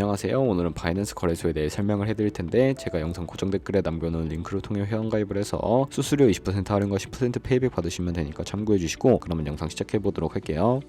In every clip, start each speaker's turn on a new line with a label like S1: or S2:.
S1: 안녕하세요. 오늘은 바이낸스 거래소에 대해 설명을 해드릴 텐데 제가 영상 고정 댓글에 남겨놓은 링크를 통해 회원가입을 해서 수수료 20% 할인과 10% 페이백 받으시면 되니까 참고해주시고 그러면 영상 시작해보도록 할게요.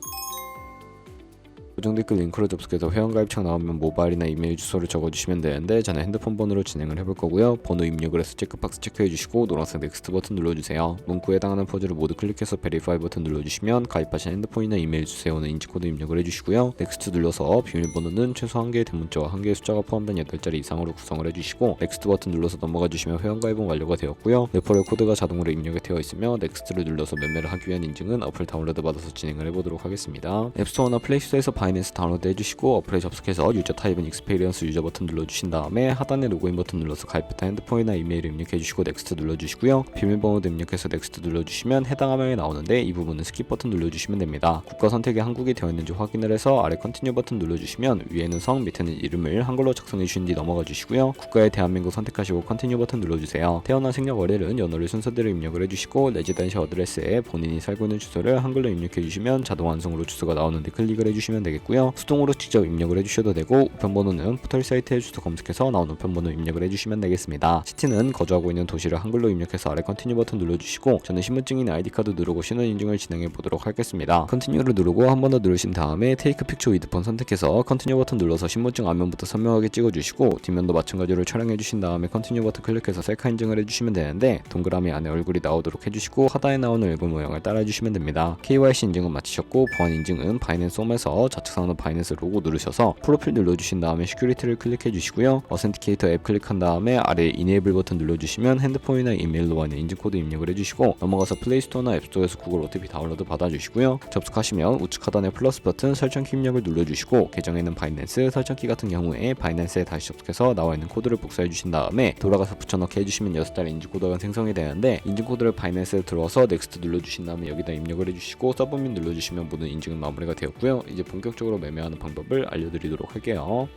S1: 고정 댓글 링크로 접속해서 회원가입창 나오면 모바일이나 이메일 주소를 적어주시면 되는데 저는 핸드폰 번호로 진행을 해볼 거고요. 번호 입력을 해서 체크박스 체크해주시고 노란색 넥스트 버튼 눌러주세요. 문구에 해당하는 퍼즐을 모두 클릭해서 베리파이 버튼 눌러주시면 가입하신 핸드폰이나 이메일 주소에 오는 인증코드 입력을 해주시고요. 넥스트 눌러서 비밀번호는 최소 1개의 대문자와 1개의 숫자가 포함된 8자리 이상으로 구성을 해주시고 넥스트 버튼 눌러서 넘어가주시면 회원가입은 완료가 되었고요. 레퍼럴 코드가 자동으로 입력이 되어 있으며 넥스트를 눌러서 매매를 하기 위한 인증은 어플 다운로드 받아서 진행을 해보도록 하겠습니다. 앱스토어나 플레이스토어에서 바이낸스 다운로드 해주시고 어플에 접속해서 유저 타입은 익스페리언스 유저 버튼 눌러주신 다음에 하단에 로그인 버튼 눌러서 가입했던 핸드폰이나 이메일을 입력해주시고 넥스트 눌러주시고요. 비밀번호도 입력해서 넥스트 눌러주시면 해당 화면이 나오는데 이 부분은 스킵 버튼 눌러주시면 됩니다. 국가 선택이 한국이 되어 있는지 확인을 해서 아래 컨티뉴 버튼 눌러주시면 위에는 성, 밑에는 이름을 한글로 작성해 주신 뒤 넘어가 주시고요. 국가에 대한민국 선택하시고 컨티뉴 버튼 눌러주세요. 태어난 생년 월일은 연월일 순서대로 입력을 해주시고 레지던시 어드레스에 본인이 살고 있는 주소를 한글로 입력해 주시면 자동 완성으로 주소가 나오는데 클릭을 해주시면 되겠고요. 수동으로 직접 입력을 해주셔도 되고 우편번호는 포털 사이트에 주소 검색해서 나온 우편번호 입력을 해주시면 되겠습니다. 시티는 거주하고 있는 도시를 한글로 입력해서 아래 컨티뉴 버튼 눌러주시고 저는 신분증이나 아이디카드 누르고 신원 인증을 진행해 보도록 하겠습니다. 컨티뉴를 누르고 한 번 더 누르신 다음에 테이크 픽처 위드 폰 선택해서 컨티뉴 버튼 눌러서 신분증 앞면부터 선명하게 찍어주시고 뒷면도 마찬가지로 촬영해 주신 다음에 컨티뉴 버튼 클릭해서 셀카 인증을 해주시면 되는데 동그라미 안에 얼굴이 나오도록 해주시고 하단에 나오는 얼굴 모양을 따라해 주시면 됩니다. KYC 인증은 마치셨고 보안 인증은 바이낸스 홈에서 좌측 상단 바이낸스 로고 누르셔서 프로필 눌러주신 다음에 시큐리티를 클릭해 주시고요. 어센티케이터 앱 클릭한 다음에 아래 이네이블 버튼 눌러주시면 핸드폰이나 이메일로 와있는 인증코드 입력을 해주시고 넘어가서 플레이스토어나 앱스토어에서 구글 OTP 다운로드 받아주시고요. 접속하시면 우측 하단에 플러스 버튼 설정키 입력을 눌러주시고 계정에 있는 바이낸스 설정키 같은 경우에 바이낸스에 다시 접속해서 나와있는 코드를 복사해 주신 다음에 돌아가서 붙여넣기 해주시면 6자리 인증코드가 생성이 되는데 인증코드를 바이낸스에 들어와서 넥스트 눌러주신 다음에 여기다 입력을 해주시고 서브밋 눌러주시면 모든 인증은 마무리가 되었고요. 이제 본격적으로 매매하는 방법을 알려드리도록 할게요.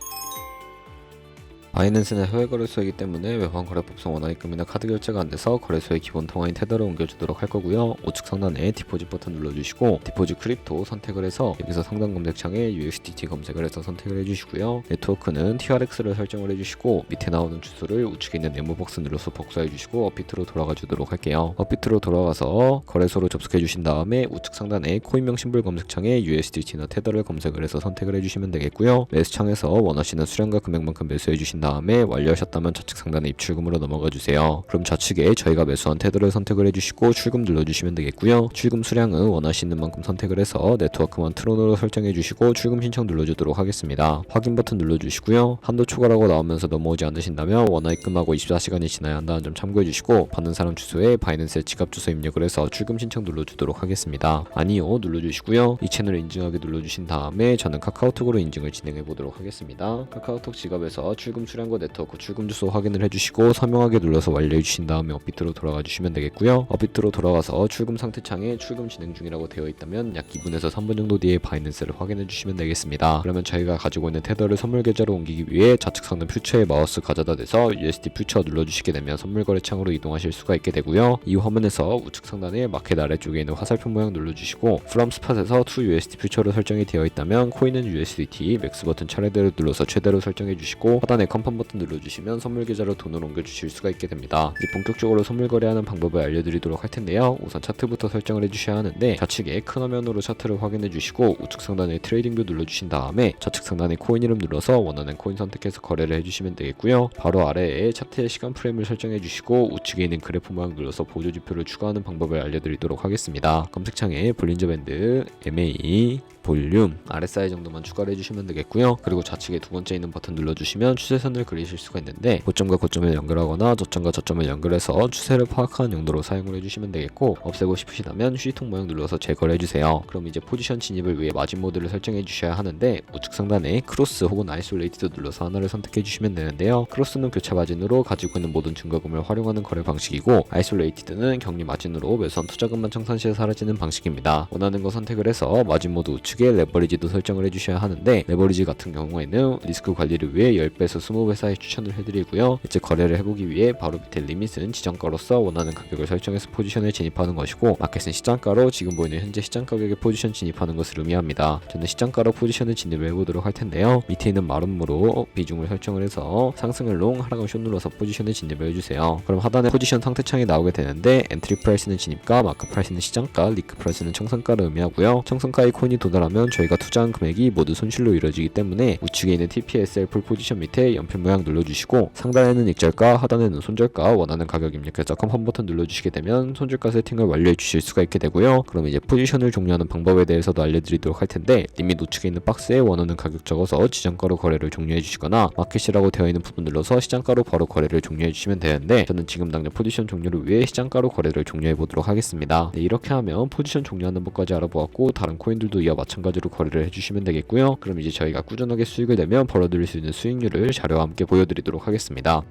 S1: 바이낸스는 해외 거래소이기 때문에 외환 거래법상 원화 입금이나 카드 결제가 안 돼서 거래소의 기본 통화인 테더를 옮겨주도록 할 거고요. 우측 상단에 디포짓 버튼 눌러주시고 디포짓 크립토 선택을 해서 여기서 상단 검색창에 USDT 검색을 해서 선택을 해주시고요. 네트워크는 TRX를 설정을 해주시고 밑에 나오는 주소를 우측에 있는 네모 박스 눌러서 복사해 주시고 업비트로 돌아가 주도록 할게요. 업비트로 돌아가서 거래소로 접속해 주신 다음에 우측 상단에 코인명 심볼 검색창에 USDT나 테더를 검색을 해서 선택을 해주시면 되겠고요. 매수창에서 원하시는 수량과 금액만큼 매수해 주신 다음에 완료하셨다면 좌측 상단에 입출금으로 넘어가 주세요. 그럼 좌측에 저희가 매수한 테더를 선택을 해주시고 출금 눌러주시면 되겠고요. 출금 수량은 원하시는 만큼 선택을 해서 네트워크만 트론으로 설정해 주시고 출금 신청 눌러주도록 하겠습니다. 확인 버튼 눌러주시고요. 한도 초과라고 나오면서 넘어오지 않으신다면 원화 입금하고 24시간이 지나야 한다는 점 참고해 주시고 받는 사람 주소에 바이낸스의 지갑 주소 입력을 해서 출금 신청 눌러주도록 하겠습니다. 아니요 눌러주시고요. 이 채널을 인증하게 눌러주신 다음에 저는 카카오톡으로 인증을 진행해 보도록 하겠습니다. 카카오톡 지갑에서 출금 수량과 네트워크 출금 주소 확인을 해주시고 서명하게 눌러서 완료해 주신 다음에 업비트로 돌아가 주시면 되겠고요. 업비트로 돌아가서 출금 상태 창에 출금 진행 중이라고 되어 있다면 약 2분에서 3분 정도 뒤에 바이낸스를 확인해 주시면 되겠습니다. 그러면 저희가 가지고 있는 테더를 선물 계좌로 옮기기 위해 좌측 상단 퓨처에 마우스 가져다 대서 USD 퓨처 눌러주시게 되면 선물 거래 창으로 이동하실 수가 있게 되고요. 이 화면에서 우측 상단에 마켓 아래쪽에 있는 화살표 모양 눌러주시고 From Spot에서 To USD 퓨처로 설정이 되어 있다면 코인은 USDT 맥스 버튼 차례대로 눌러서 최대로 설정해 주시고 하단에 컨펌 버튼 눌러주시면 선물 계좌로 돈을 옮겨주실 수가 있게 됩니다. 이제 본격적으로 선물 거래하는 방법을 알려드리도록 할 텐데요. 우선 차트부터 설정을 해주셔야 하는데 좌측에 큰 화면으로 차트를 확인해 주시고 우측 상단에 트레이딩 뷰 눌러주신 다음에 좌측 상단에 코인 이름 눌러서 원하는 코인 선택해서 거래를 해주시면 되겠고요. 바로 아래에 차트의 시간 프레임을 설정해 주시고 우측에 있는 그래프 모양 눌러서 보조 지표를 추가하는 방법을 알려드리도록 하겠습니다. 검색창에 볼린저 밴드, MA, 볼륨, RSI 정도만 추가를 해주시면 되겠고요. 그리고 좌측에 두 번째 있는 버튼 눌러주시면 추세선을 그리실 수가 있는데 고점과 고점을 연결하거나 저점과 저점을 연결해서 추세를 파악하는 용도로 사용을 해주시면 되겠고 없애고 싶으시다면 휴지통 모양 눌러서 제거를 해주세요. 그럼 이제 포지션 진입을 위해 마진 모드를 설정해 주셔야 하는데 우측 상단에 크로스 혹은 아이솔레이티드 눌러서 하나를 선택해 주시면 되는데요. 크로스는 교차 마진으로 가지고 있는 모든 증거금을 활용하는 거래 방식이고 아이솔레이티드는 격리 마진으로 매수한 투자금만 청산 시에 사라지는 방식입니다. 원하는 거 선택을 해서 마진 모드 우측 레버리지도 설정을 해주셔야 하는데 레버리지 같은 경우에는 리스크 관리를 위해 10배에서 20배 사이 추천을 해드리고요. 이제 거래를 해보기 위해 바로 밑에 리밋은 지정가로서 원하는 가격을 설정해서 포지션에 진입하는 것이고, 마켓은 시장가로 지금 보이는 현재 시장 가격에 포지션 진입하는 것을 의미합니다. 저는 시장가로 포지션을 진입을 해보도록 할 텐데요. 밑에 있는 마름모로 비중을 설정을 해서 상승을 롱, 하락을 숏 눌러서 포지션에 진입을 해주세요. 그럼 하단에 포지션 상태창이 나오게 되는데, 엔트리 프라이스는 진입가, 마크 프라이스는 시장가, 리크 프라이스는 청산가를 의미하고요. 청산가의 코인이 도달하면 저희가 투자한 금액이 모두 손실로 이루어지기 때문에 우측에 있는 TPSL 풀 포지션 밑에 연필 모양 눌러주시고, 상단에는 익절가, 하단에는 손절가, 원하는 가격 입력해서 컴펌 버튼 눌러주시게 되면 손절가 세팅을 완료해 주실 수가 있게 되고요. 그럼 이제 포지션을 종료하는 방법에 대해서도 알려드리도록 할 텐데, 리밋 우측에 있는 박스에 원하는 가격 적어서 지정가로 거래를 종료해 주시거나, 마켓이라고 되어 있는 부분 눌러서 시장가로 바로 거래를 종료해 주시면 되는데, 저는 지금 당장 포지션 종료를 위해 시장가로 거래를 종료해 보도록 하겠습니다. 네, 이렇게 하면 포지션 종료하는 법까지 알아보았고, 다른 코인들도 이와 마찬가지로 거래를 해주시면 되겠고요. 그럼 이제 저희가 꾸준하게 수익을 내면 벌어들일 수 있는 수익률을 자료와 함께 보여드리도록 하겠습니다.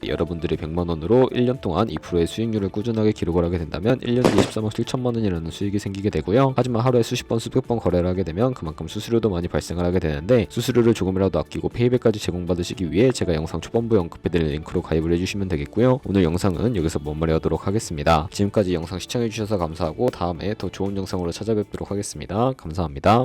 S1: 여러분들이 100만원으로 1년 동안 2%의 수익률을 꾸준하게 기록을 하게 된다면 1년 뒤에 13억 7천만원이라는 수익이 생기게 되고요. 하지만 하루에 수십 번 수백 번 거래를 하게 되면 그만큼 수수료도 많이 발생을 하게 되는데, 수수료를 조금이라도 아끼고 페이백까지 제공받으시기 위해 제가 영상 초반부에 언급해드린 링크로 가입을 해주시면 되겠고요. 오늘 영상은 여기서 마무리하도록 하겠습니다. 지금까지 영상 시청해주셔서 감사하고, 다음에 더 좋은 영상으로 찾아뵙도록 하겠습니다. 감사합니다.